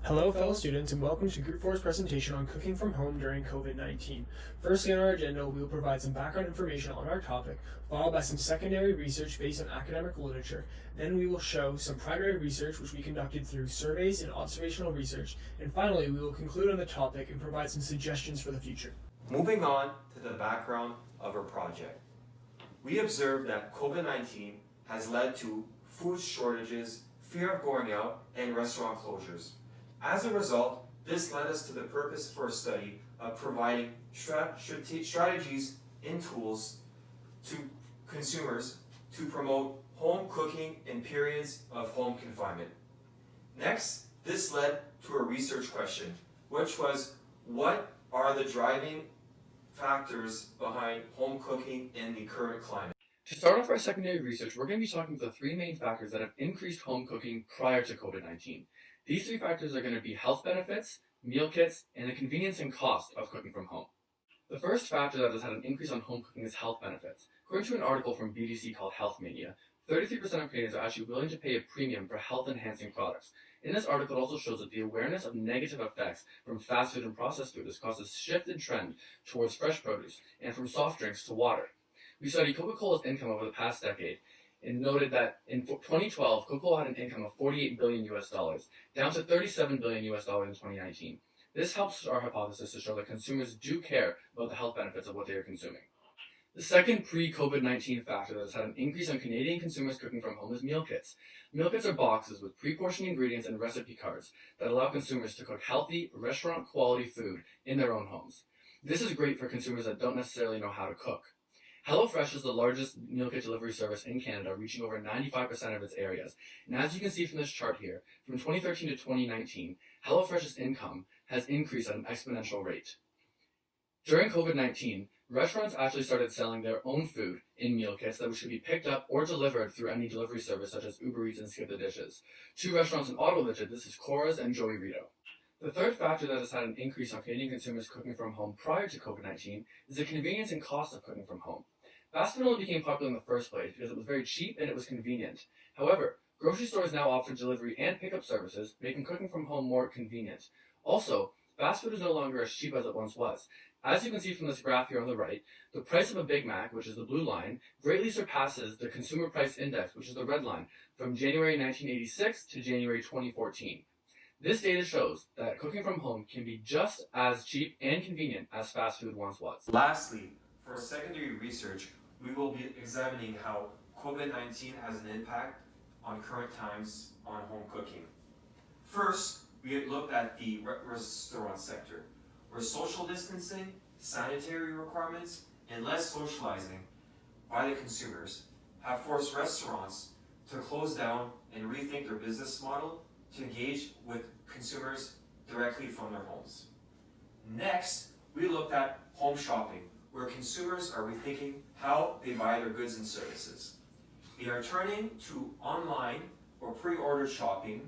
Hello fellow students and welcome to Group 4's presentation on cooking from home during COVID-19. Firstly on our agenda, we will provide some background information on our topic, followed by some secondary research based on academic literature. Then we will show some primary research which we conducted through surveys and observational research. And finally, we will conclude on the topic and provide some suggestions for the future. Moving on to the background of our project. We observed that COVID-19 has led to food shortages, fear of going out, and restaurant closures. As a result, this led us to the purpose for a study of providing strategies and tools to consumers to promote home cooking in periods of home confinement. Next, this led to a research question, which was, what are the driving factors behind home cooking in the current climate? To start off our secondary research, we're going to be talking about the three main factors that have increased home cooking prior to COVID-19. These three factors are going to be health benefits, meal kits, and the convenience and cost of cooking from home. The first factor that has had an increase on home cooking is health benefits. According to an article from BDC called Health Mania, 33% of Canadians are actually willing to pay a premium for health-enhancing products. In this article, it also shows that the awareness of negative effects from fast food and processed food has caused a shift in trend towards fresh produce and from soft drinks to water. We studied Coca-Cola's income over the past decade and noted that in 2012, Coca-Cola had an income of $48 billion down to $37 billion in 2019. This helps our hypothesis to show that consumers do care about the health benefits of what they are consuming. The second pre-COVID-19 factor that has had an increase on Canadian consumers cooking from home is meal kits. Meal kits are boxes with pre-portioned ingredients and recipe cards that allow consumers to cook healthy, restaurant-quality food in their own homes. This is great for consumers that don't necessarily know how to cook. HelloFresh is the largest meal kit delivery service in Canada, reaching over 95% of its areas. And as you can see from this chart here, from 2013 to 2019, HelloFresh's income has increased at an exponential rate. During COVID-19, restaurants actually started selling their own food in meal kits that should be picked up or delivered through any delivery service such as Uber Eats and Skip the Dishes. Two restaurants in Ottawa that did this is Cora's and Joey Rito. The third factor that has had an increase on Canadian consumers cooking from home prior to COVID-19 is the convenience and cost of cooking from home. Fast food only became popular in the first place because it was very cheap and it was convenient. However, grocery stores now offer delivery and pickup services, making cooking from home more convenient. Also, fast food is no longer as cheap as it once was. As you can see from this graph here on the right, the price of a Big Mac, which is the blue line, greatly surpasses the Consumer Price Index, which is the red line, from January 1986 to January 2014. This data shows that cooking from home can be just as cheap and convenient as fast food once was. Lastly, for secondary research, we will be examining how COVID-19 has an impact on current times on home cooking. First, we looked at the restaurant sector, where social distancing, sanitary requirements, and less socializing by the consumers have forced restaurants to close down and rethink their business model to engage with consumers directly from their homes. Next, we looked at home shopping, where consumers are rethinking how they buy their goods and services. They are turning to online or pre-ordered shopping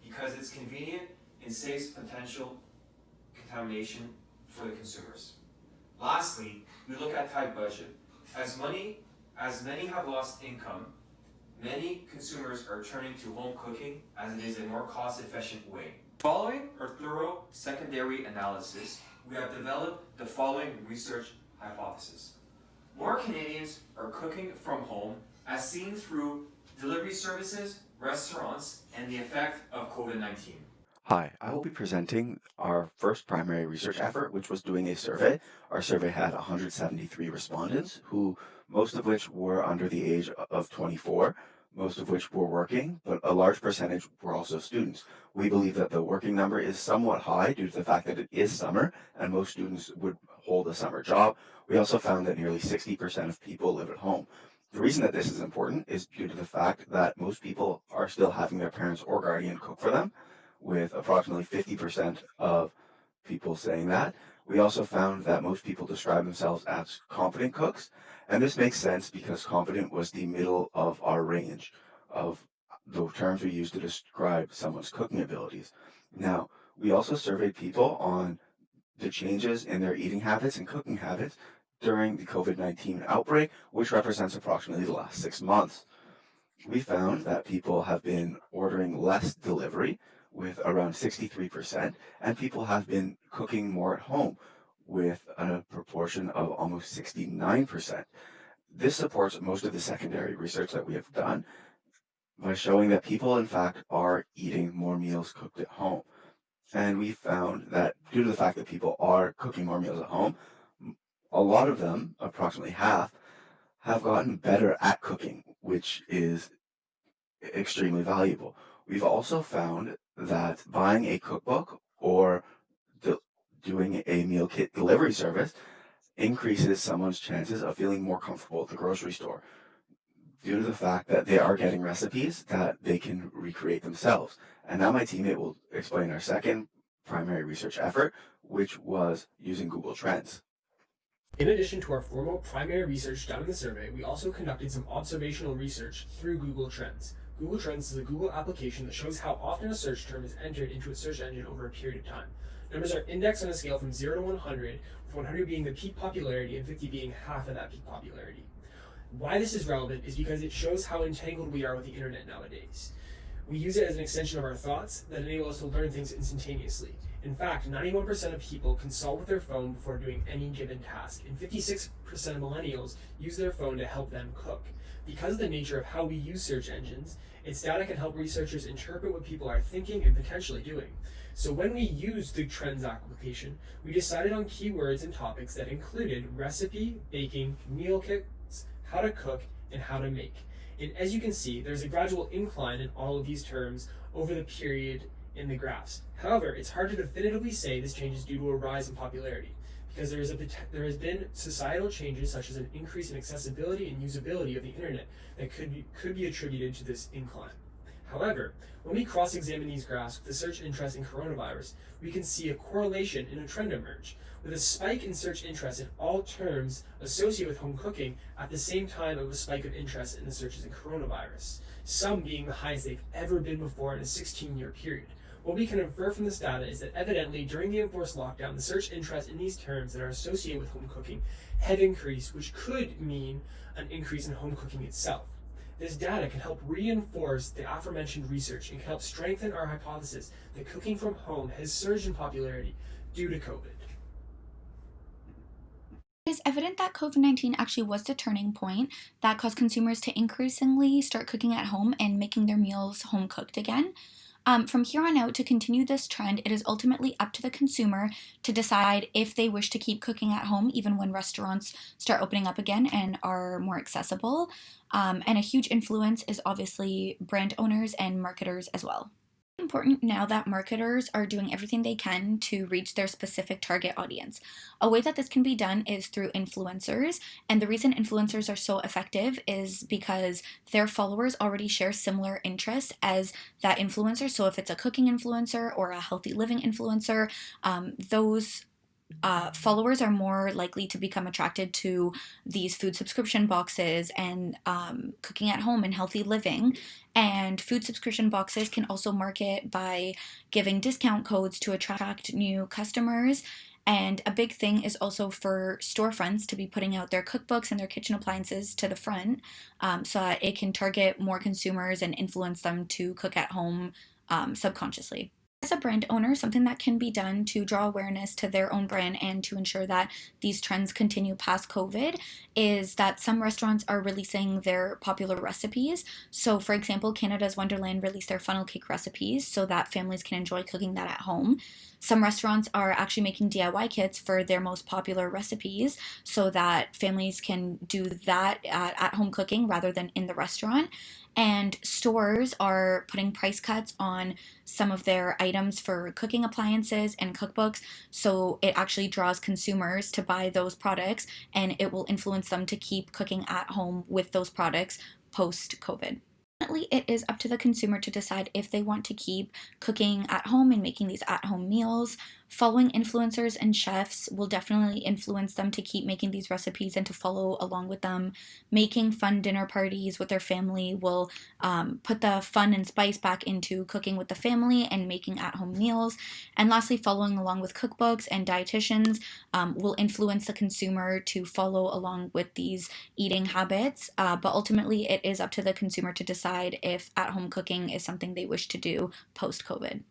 because it's convenient and saves potential contamination for the consumers. Lastly, we look at tight budget. As many have lost income, many consumers are turning to home cooking as it is a more cost-efficient way. Following our thorough secondary analysis, we have developed the following research hypothesis. More Canadians are cooking from home as seen through delivery services, restaurants, and the effect of COVID-19. Hi, I will be presenting our first primary research effort, which was doing a survey. Our survey had 173 respondents, who most of which were under the age of 24, most of which were working, but a large percentage were also students. We believe that the working number is somewhat high due to the fact that it is summer and most students would hold a summer job. We also found that nearly 60% of people live at home. The reason that this is important is due to the fact that most people are still having their parents or guardian cook for them, with approximately 50% of people saying that. We also found that most people describe themselves as competent cooks, and this makes sense because competent was the middle of our range of the terms we use to describe someone's cooking abilities. Now, we also surveyed people on the changes in their eating habits and cooking habits during the COVID-19 outbreak, which represents approximately the last 6 months. We found that people have been ordering less delivery, with around 63%, and people have been cooking more at home with a proportion of almost 69%. This supports most of the secondary research that we have done by showing that people, in fact, are eating more meals cooked at home. And we found that due to the fact that people are cooking more meals at home, a lot of them, approximately half, have gotten better at cooking, which is extremely valuable. We've also found that buying a cookbook or doing a meal kit delivery service increases someone's chances of feeling more comfortable at the grocery store due to the fact that they are getting recipes that they can recreate themselves. And now my teammate will explain our second primary research effort, which was using Google Trends. In addition to our formal primary research done in the survey, we also conducted some observational research through Google Trends. Google Trends is a Google application that shows how often a search term is entered into a search engine over a period of time. Numbers are indexed on a scale from 0 to 100, with 100 being the peak popularity and 50 being half of that peak popularity. Why this is relevant is because it shows how entangled we are with the internet nowadays. We use it as an extension of our thoughts that enable us to learn things instantaneously. In fact, 91% of people consult with their phone before doing any given task, and 56% of millennials use their phone to help them cook. Because of the nature of how we use search engines, its data can help researchers interpret what people are thinking and potentially doing. So when we used the Trends application, we decided on keywords and topics that included recipe, baking, meal kits, how to cook, and how to make. And as you can see, there's a gradual incline in all of these terms over the period in the graphs. However, it's hard to definitively say this change is due to a rise in popularity, because there has been societal changes such as an increase in accessibility and usability of the internet that could be attributed to this incline. However, when we cross-examine these graphs with the search interest in coronavirus, we can see a correlation and a trend emerge, with a spike in search interest in all terms associated with home cooking at the same time of a spike of interest in the searches in coronavirus, some being the highest they've ever been before in a 16-year period. What we can infer from this data is that evidently during the enforced lockdown, the search interest in these terms that are associated with home cooking have increased, which could mean an increase in home cooking itself. This data can help reinforce the aforementioned research and can help strengthen our hypothesis that cooking from home has surged in popularity due to COVID. It is evident that COVID-19 actually was the turning point that caused consumers to increasingly start cooking at home and making their meals home cooked again. From here on out, to continue this trend, it is ultimately up to the consumer to decide if they wish to keep cooking at home even when restaurants start opening up again and are more accessible. And a huge influence is obviously brand owners and marketers as well. Important now that marketers are doing everything they can to reach their specific target audience. A way that this can be done is through influencers, and the reason influencers are so effective is because their followers already share similar interests as that influencer. So if it's a cooking influencer or a healthy living influencer, those followers are more likely to become attracted to these food subscription boxes and cooking at home and healthy living. And food subscription boxes can also market by giving discount codes to attract new customers. And a big thing is also for storefronts to be putting out their cookbooks and their kitchen appliances to the front so that it can target more consumers and influence them to cook at home subconsciously. As a brand owner, something that can be done to draw awareness to their own brand and to ensure that these trends continue past COVID is that some restaurants are releasing their popular recipes. So, for example, Canada's Wonderland released their funnel cake recipes so that families can enjoy cooking that at home. Some restaurants are actually making DIY kits for their most popular recipes so that families can do that at home cooking rather than in the restaurant. And stores are putting price cuts on some of their items for cooking appliances and cookbooks, so it actually draws consumers to buy those products and it will influence them to keep cooking at home with those products post-COVID. Ultimately, it is up to the consumer to decide if they want to keep cooking at home and making these at-home meals. Following influencers and chefs will definitely influence them to keep making these recipes and to follow along with them. Making fun dinner parties with their family will put the fun and spice back into cooking with the family and making at-home meals. And lastly, following along with cookbooks and dietitians will influence the consumer to follow along with these eating habits. But ultimately, it is up to the consumer to decide if at-home cooking is something they wish to do post-COVID.